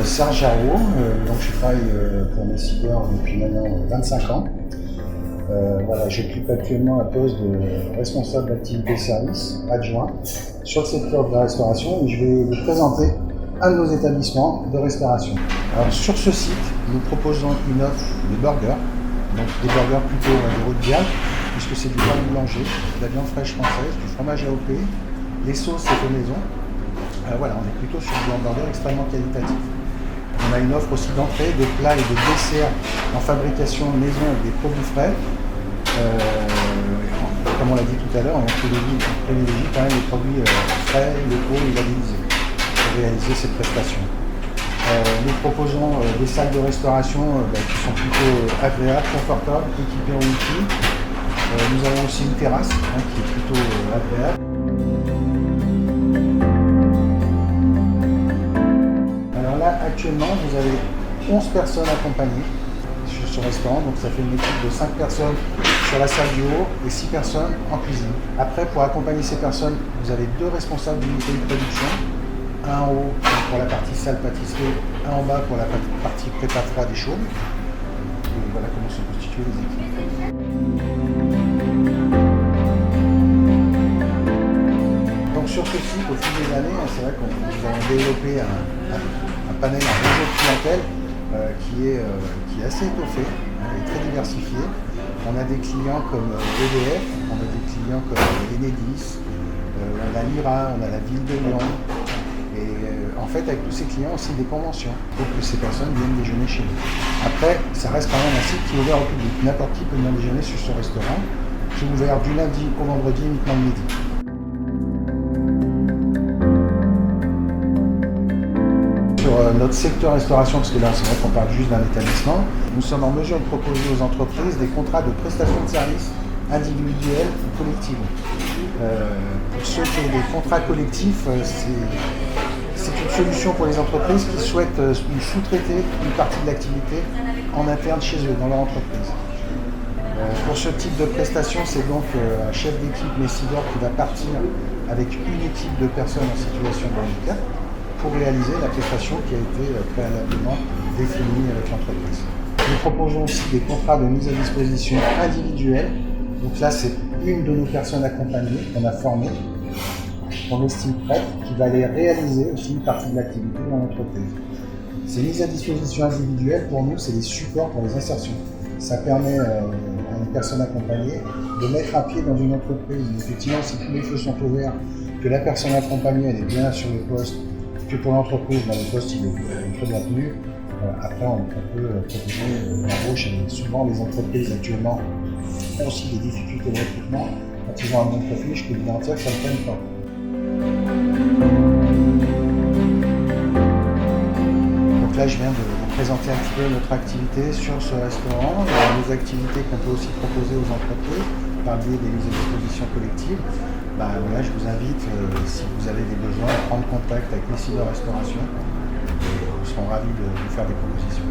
Serge Jarreau, donc je travaille pour Messidor depuis maintenant 25 ans. Voilà, j'occupe actuellement un poste de responsable d'activité service adjoint sur le secteur de la restauration et je vais vous présenter un de nos établissements de restauration. Alors, sur ce site, nous proposons une offre de burgers, donc des burgers plutôt haut de gamme, puisque c'est du pain boulanger, de la viande fraîche française, du fromage AOP, les sauces c'est de maison. Voilà, on est plutôt sur du hamburger extrêmement qualitatif. On a une offre aussi d'entrée, de plats et de desserts en fabrication maison avec des produits frais. Comme on l'a dit tout à l'heure, on privilégie quand même les produits frais, locaux et labellisés pour réaliser cette prestation. Nous proposons des salles de restauration qui sont plutôt agréables, confortables, équipées en Wi-Fi. Nous avons aussi une terrasse qui est plutôt agréable. Alors là, actuellement, vous avez 11 personnes accompagnées sur ce restaurant, donc ça fait une équipe de 5 personnes sur la salle du haut et 6 personnes en cuisine. Après, pour accompagner ces personnes, vous avez 2 responsables d'unité de production, un en haut pour la partie salle pâtisserie, un en bas pour la partie prépa froide et chaude. Et voilà comment sont constituées les équipes. Donc sur ce site, au fil des années, c'est vrai qu'on a développé un panel, un réseau de clientèle qui est assez étoffé et très diversifié. On a des clients comme EDF, on a des clients comme Enedis, on a l'IRA, on a la ville de Lyon. Et en fait, avec tous ces clients, aussi des conventions pour que ces personnes viennent déjeuner chez nous. Après, ça reste quand même un site qui est ouvert au public. N'importe qui peut venir déjeuner sur ce restaurant, qui est ouvert du lundi au vendredi uniquement le midi. Sur notre secteur restauration, parce que là c'est vrai qu'on parle juste d'un établissement, nous sommes en mesure de proposer aux entreprises des contrats de prestation de services individuels ou collectifs. Pour ceux qui ont des contrats collectifs, c'est une solution pour les entreprises qui souhaitent sous-traiter une partie de l'activité en interne chez eux, dans leur entreprise. Pour ce type de prestation, c'est donc un chef d'équipe Messidor qui va partir avec une équipe de personnes en situation de handicap pour réaliser la prestation qui a été préalablement définie avec l'entreprise. Nous proposons aussi des contrats de mise à disposition individuels. Donc là, c'est une de nos personnes accompagnées qu'on a formées, qu'on estime prête, qui va aller réaliser aussi une partie de l'activité dans l'entreprise. Ces mises à disposition individuelles, pour nous, c'est des supports pour les insertions. Ça permet à une personne accompagnée de mettre un pied dans une entreprise. Effectivement, si tous les feux sont ouverts, que la personne accompagnée elle est bien sur le poste, que pour l'entreprise, le poste il est très bien tenu. Après, on peut proposer l'embauche. Souvent, les entreprises actuellement ont aussi des difficultés de recrutement. Quand ils ont un bon profil, je peux vous garantir que ça ne freine pas. Donc là, je viens de vous présenter un petit peu notre activité sur ce restaurant, nos activités qu'on peut aussi proposer aux entreprises par le biais des mises à disposition collectives. Voilà, je vous invite, si vous avez des besoins, à prendre contact avec Messidor Restauration. Nous serons ravis de vous faire des propositions.